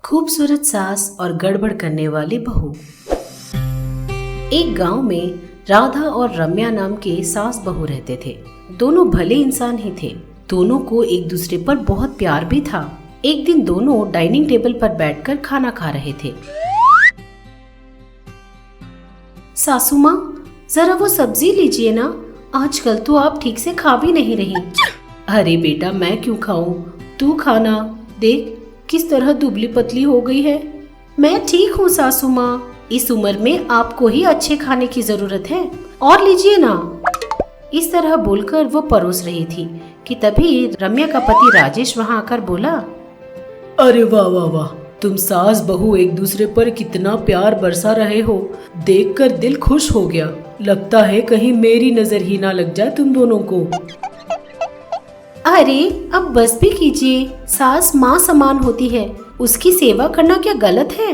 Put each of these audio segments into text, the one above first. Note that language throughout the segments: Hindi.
खूबसूरत सास और गड़बड़ करने वाली बहू। एक गांव में राधा और रम्या नाम के सास बहू रहते थे। दोनों भले इंसान ही थे। दोनों को एक दूसरे पर बहुत प्यार भी था। एक दिन दोनों डाइनिंग टेबल पर बैठकर खाना खा रहे थे। सासू माँ, जरा वो सब्जी लीजिए ना, आजकल तो आप ठीक से खा भी नहीं रही। अरे बेटा, मैं क्यों खाऊं, तू खाना। देख किस तरह दुबली पतली हो गई है। मैं ठीक हूँ सासू माँ, इस उम्र में आपको ही अच्छे खाने की जरूरत है, और लीजिए ना। इस तरह बोलकर वो परोस रही थी कि तभी रम्या का पति राजेश वहाँ आकर बोला, अरे वाह वाह वाह, तुम सास बहू एक दूसरे पर कितना प्यार बरसा रहे हो, देखकर दिल खुश हो गया। लगता है कहीं मेरी नजर ही ना लग जाए तुम दोनों को। अरे अब बस भी कीजिए, सास माँ समान होती है, उसकी सेवा करना क्या गलत है।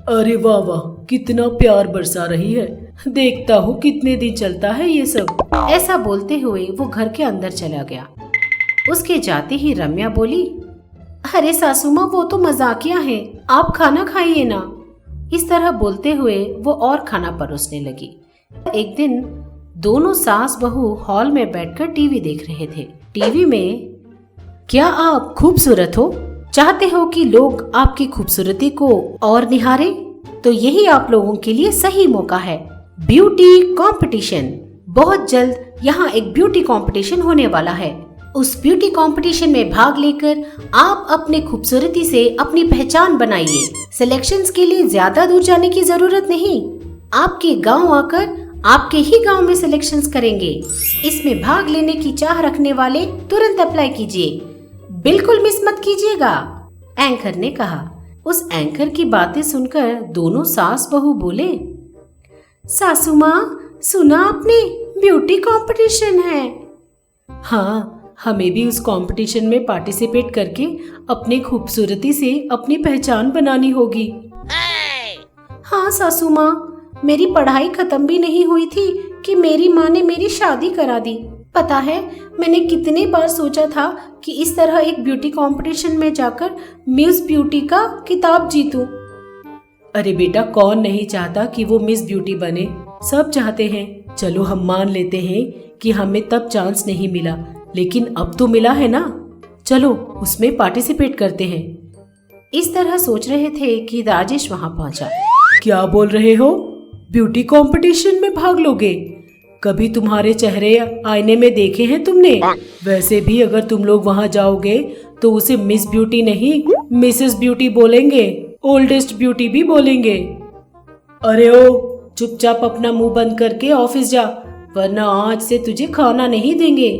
अरे वाह वाह, कितना प्यार बरसा रही है, देखता हूँ कितने दिन चलता है ये सब। ऐसा बोलते हुए वो घर के अंदर चला गया। उसके जाते ही रम्या बोली, अरे सासू माँ, वो तो मजाकिया है, आप खाना खाइए ना। इस तरह बोलते हुए वो और खाना परोसने लगी। एक दिन दोनों सास बहू हॉल में बैठकर टीवी देख रहे थे। टीवी में, क्या आप खूबसूरत हो, चाहते हो कि लोग आपकी खूबसूरती को और निहारे? तो यही आप लोगों के लिए सही मौका है। Beauty competition. बहुत जल्द यहाँ एक ब्यूटी कंपटीशन होने वाला है। उस ब्यूटी कंपटीशन में भाग लेकर आप अपने खूबसूरती से अपनी पहचान बनाइए। सिलेक्शंस के लिए ज्यादा दूर जाने की जरूरत नहीं, आपके गांव आकर आपके ही गांव में सिलेक्शंस करेंगे। इसमें भाग लेने की चाह रखने वाले तुरंत अप्लाई कीजिए, बिल्कुल मिस मत कीजिएगा, एंकर ने कहा। उस एंकर की बातें सुनकर दोनों सास बहू बोले, सासू माँ, सुना आपने, ब्यूटी कंपटीशन है। हाँ, हमें भी उस कंपटीशन में पार्टिसिपेट करके अपनी खूबसूरती से अपनी पहचान बनानी होगी। हाँ सासू माँ, मेरी पढ़ाई खत्म भी नहीं हुई थी कि मेरी माँ ने मेरी शादी करा दी। पता है, मैंने कितने बार सोचा था कि इस तरह एक ब्यूटी कंपटीशन में जाकर मिस ब्यूटी का खिताब जीतूं। अरे बेटा, कौन नहीं चाहता कि वो मिस ब्यूटी बने, सब चाहते हैं। चलो हम मान लेते हैं कि हमें तब चांस नहीं मिला, लेकिन अब तो मिला है ना, चलो उसमें पार्टिसिपेट करते हैं। इस तरह सोच रहे थे कि राजेश वहाँ पहुँचा। क्या बोल रहे हो, ब्यूटी कंपटीशन में भाग लोगे? कभी तुम्हारे चेहरे आईने में देखे हैं तुमने? वैसे भी अगर तुम लोग वहाँ जाओगे तो उसे मिस ब्यूटी नहीं, मिसेस ब्यूटी बोलेंगे, ओल्डेस्ट ब्यूटी भी बोलेंगे। अरे ओ, चुपचाप अपना मुंह बंद करके ऑफिस जा, वरना आज से तुझे खाना नहीं देंगे,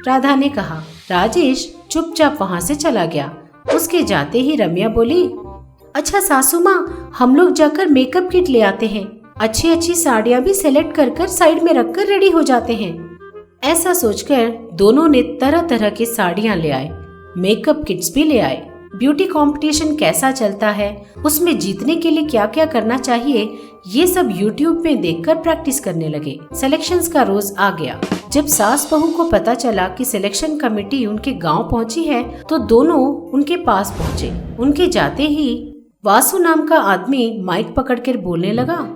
राधा ने कहा। राजेश चुपचाप वहाँ से चला गया। उसके जाते ही रम्या बोली, अच्छा सासू माँ, हम लोग जाकर मेकअप किट ले आते हैं, अच्छी अच्छी साड़ियाँ भी सेलेक्ट कर साइड में रखकर रेडी हो जाते हैं। ऐसा सोचकर दोनों ने तरह तरह की साड़ियाँ ले आए, मेकअप किट्स भी ले आए। ब्यूटी कंपटीशन कैसा चलता है, उसमें जीतने के लिए क्या क्या करना चाहिए, ये सब यूट्यूब में देखकर प्रैक्टिस करने लगे। सिलेक्शंस का रोज आ गया। जब सास बहू को पता चला कि सिलेक्शन कमेटी उनके गांव पहुंची है, तो दोनों उनके पास पहुंचे। उनके जाते ही वासु नाम का आदमी माइक पकड़कर बोलने लगा,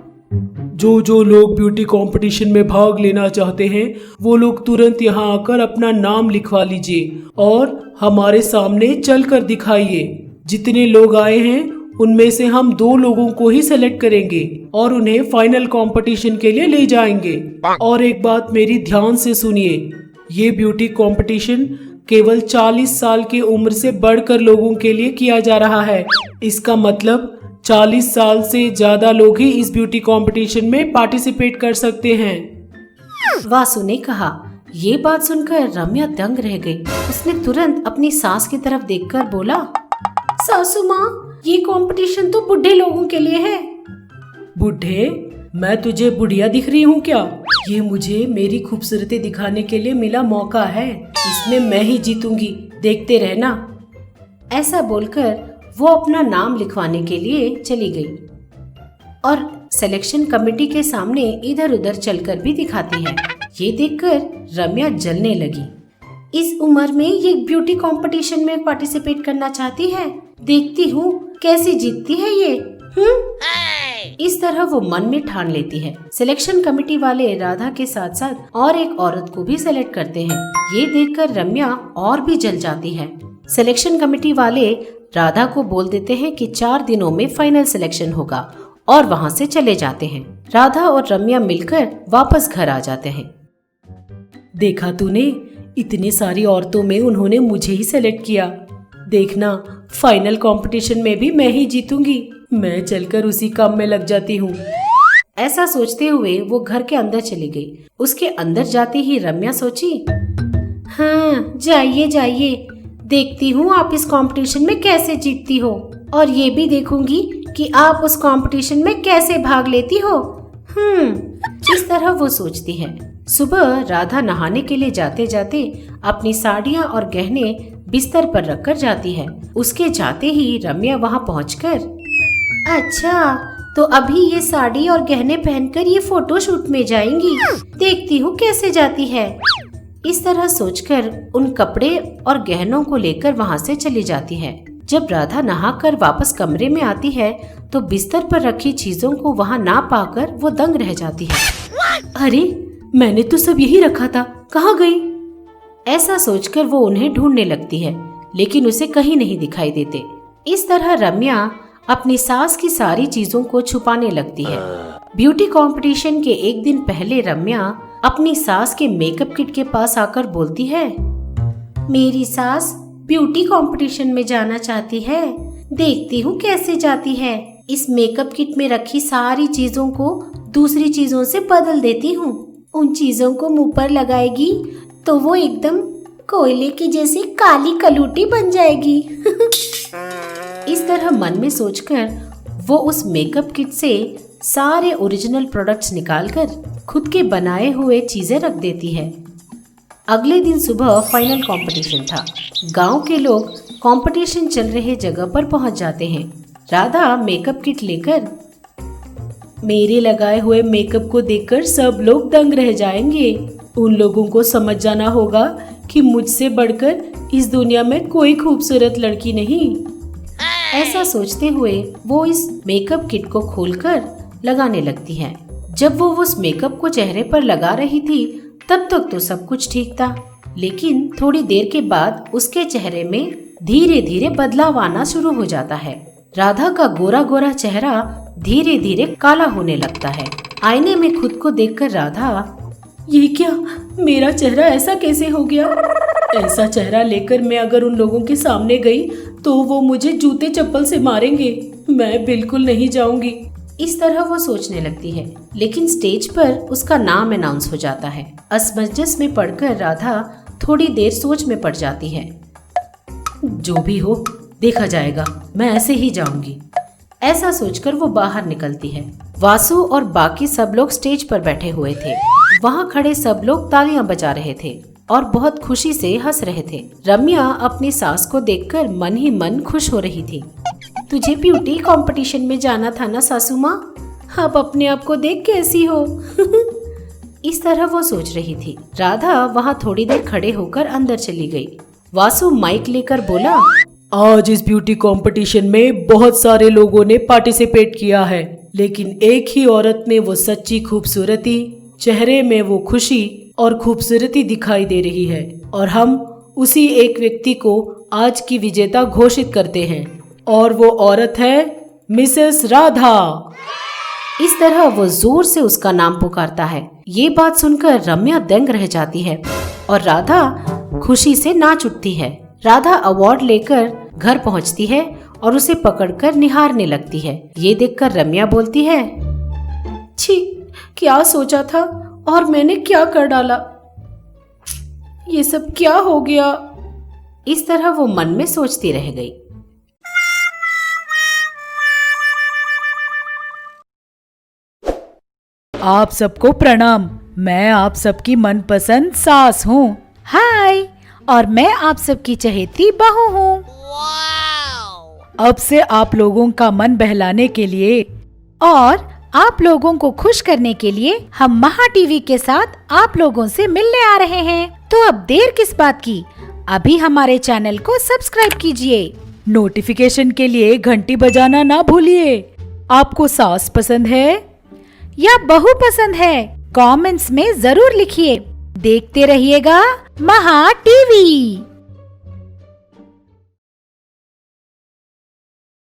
जो लोग ब्यूटी कंपटीशन में भाग लेना चाहते हैं वो लोग तुरंत यहाँ आकर अपना नाम लिखवा लीजिए और हमारे सामने चलकर दिखाइए। जितने लोग आए हैं उनमें से हम 2 लोगों को ही सेलेक्ट करेंगे और उन्हें फाइनल कंपटीशन के लिए ले जाएंगे। और एक बात मेरी ध्यान से सुनिए, ये ब्यूटी कंपटीशन केवल 40 साल की उम्र से बढ़कर लोगों के लिए किया जा रहा है। इसका मतलब 40 साल से ज्यादा लोग ही इस ब्यूटी कंपटीशन में पार्टिसिपेट कर सकते हैं, वासु ने कहा। ये बात सुनकर रम्या दंग रह गई। उसने तुरंत अपनी सास की तरफ देखकर बोला, सासू माँ, ये कंपटीशन तो बूढ़े लोगों के लिए है। बूढ़े? मैं तुझे बुढ़िया दिख रही हूँ क्या? ये मुझे मेरी खूबसूरती दिखाने के लिए मिला मौका है, इसमें मैं ही जीतूंगी, देखते रहना। ऐसा बोलकर वो अपना नाम लिखवाने के लिए चली गई और सिलेक्शन कमेटी के सामने इधर उधर चलकर भी दिखाती है। ये देखकर रम्या जलने लगी। इस उम्र में ये ब्यूटी कंपटीशन में पार्टिसिपेट करना चाहती है, देखती हूँ कैसे जीतती है ये। इस तरह वो मन में ठान लेती है। सिलेक्शन कमेटी वाले राधा के साथ साथ और एक औरत को भी सेलेक्ट करते हैं। ये देखकर रम्या और भी जल जाती है। सिलेक्शन कमेटी वाले राधा को बोल देते हैं कि 4 दिनों में फाइनल सिलेक्शन होगा और वहाँ से चले जाते हैं। राधा और रम्या मिलकर वापस घर आ जाते हैं। देखा तूने, इतनी सारी औरतों में उन्होंने मुझे ही सेलेक्ट किया। देखना, फाइनल कंपटीशन में भी मैं ही जीतूंगी। मैं चलकर उसी काम में लग जाती हूँ। ऐसा सोचते हुए वो घर के अंदर चली गई। उसके अंदर जाते ही रम्या सोची, हाँ जाइए जाइए, देखती हूँ आप इस कंपटीशन में कैसे जीतती हो और ये भी देखूंगी कि आप उस कंपटीशन में कैसे भाग लेती हो। इस तरह वो सोचती है। सुबह राधा नहाने के लिए जाते जाते अपनी साड़ियाँ और गहने बिस्तर पर रखकर जाती है। उसके जाते ही रम्या वहाँ पहुँचकर, अच्छा तो अभी ये साड़ी और गहने पहनकर ये फोटो शूट में जाएंगी, देखती हूँ कैसे जाती है। इस तरह सोचकर उन कपड़े और गहनों को लेकर वहाँ से चली जाती है। जब राधा नहाकर वापस कमरे में आती है तो बिस्तर पर रखी चीजों को वहाँ ना पाकर वो दंग रह जाती है। अरे, मैंने तो सब यही रखा था, कहाँ गई? ऐसा सोचकर वो उन्हें ढूंढने लगती है, लेकिन उसे कहीं नहीं दिखाई देते। इस तरह रम्या अपनी सास की सारी चीजों को छुपाने लगती है। ब्यूटी कंपटीशन के एक दिन पहले रम्या अपनी सास के मेकअप किट के पास आकर बोलती है, मेरी सास ब्यूटी कंपटीशन में जाना चाहती है, देखती हूँ कैसे जाती है। इस मेकअप किट में रखी सारी चीजों को दूसरी चीजों से बदल देती हूँ। उन चीजों को मुंह पर लगाएगी तो वो एकदम कोयले की जैसी काली कलूटी बन जाएगी। इस तरह मन में सोचकर वो उस मेकअप किट से सारे ओरिजिनल प्रोडक्ट्स निकालकर खुद के बनाए हुए चीजें रख देती है। अगले दिन सुबह फाइनल कंपटीशन था। गांव के लोग कंपटीशन चल रहे जगह पर पहुंच जाते हैं। राधा मेकअप किट लेकर, मेरे लगाए हुए मेकअप को देखकर सब लोग दंग रह जाएंगे। उन लोगों को समझ जाना होगा कि मुझसे बढ़कर इस दुनिया में कोई खूबसूरत लड़की नहीं। ऐसा सोचते हुए वो इस मेकअप किट को खोलकर लगाने लगती है। जब वो उस मेकअप को चेहरे पर लगा रही थी तब तक तो सब कुछ ठीक था, लेकिन थोड़ी देर के बाद उसके चेहरे में धीरे धीरे बदलाव आना शुरू हो जाता है। राधा का गोरा गोरा चेहरा धीरे धीरे काला होने लगता है। आईने में खुद को देखकर राधा, ये क्या, मेरा चेहरा ऐसा कैसे हो गया? ऐसा चेहरा लेकर मैं अगर उन लोगों के सामने गई तो वो मुझे जूते चप्पल से मारेंगे। मैं बिल्कुल नहीं जाऊंगी। इस तरह वो सोचने लगती है, लेकिन स्टेज पर उसका नाम अनाउंस हो जाता है। असमंजस में पड़कर राधा थोड़ी देर सोच में पड़ जाती है। जो भी हो देखा जाएगा, मैं ऐसे ही जाऊंगी। ऐसा सोचकर वो बाहर निकलती है। वासु और बाकी सब लोग स्टेज पर बैठे हुए थे। वहाँ खड़े सब लोग तालियां बजा रहे थे और बहुत खुशी से हंस रहे थे। रम्या अपनी सास को देखकर मन ही मन खुश हो रही थी। तुझे ब्यूटी कंपटीशन में जाना था ना सासू माँ, अब अपने आप को देख कैसी हो। इस तरह वो सोच रही थी। राधा वहाँ थोड़ी देर खड़े होकर अंदर चली गई। वासु माइक लेकर बोला, आज इस ब्यूटी कंपटीशन में बहुत सारे लोगों ने पार्टिसिपेट किया है, लेकिन एक ही औरत में वो सच्ची खूबसूरती, चेहरे में वो खुशी और खूबसूरती दिखाई दे रही है और हम उसी एक व्यक्ति को आज की विजेता घोषित करते हैं और वो औरत है मिसेस राधा। इस तरह वो जोर से उसका नाम पुकारता है। ये बात सुनकर रम्या दंग रह जाती है और राधा खुशी से नाच उठती है। राधा अवार्ड लेकर घर पहुंचती है और उसे पकड़कर निहारने लगती है। ये देखकर रम्या बोलती है, छी, क्या सोचा था और मैंने क्या कर डाला, ये सब क्या हो गया। इस तरह वो मन में सोचती रह गई। आप सबको प्रणाम। मैं आप सबकी मनपसंद सास हूँ। हाय, और मैं आप सबकी चहेती बहू हूँ। अब से आप लोगों का मन बहलाने के लिए और आप लोगों को खुश करने के लिए हम महा टीवी के साथ आप लोगों से मिलने आ रहे हैं। तो अब देर किस बात की, अभी हमारे चैनल को सब्सक्राइब कीजिए नोटिफिकेशन के लिए घंटी बजाना ना भूलिए। आपको सास पसंद है या बहू पसंद है? कमेंट्स में जरूर लिखिए। देखते रहिएगा महा टीवी।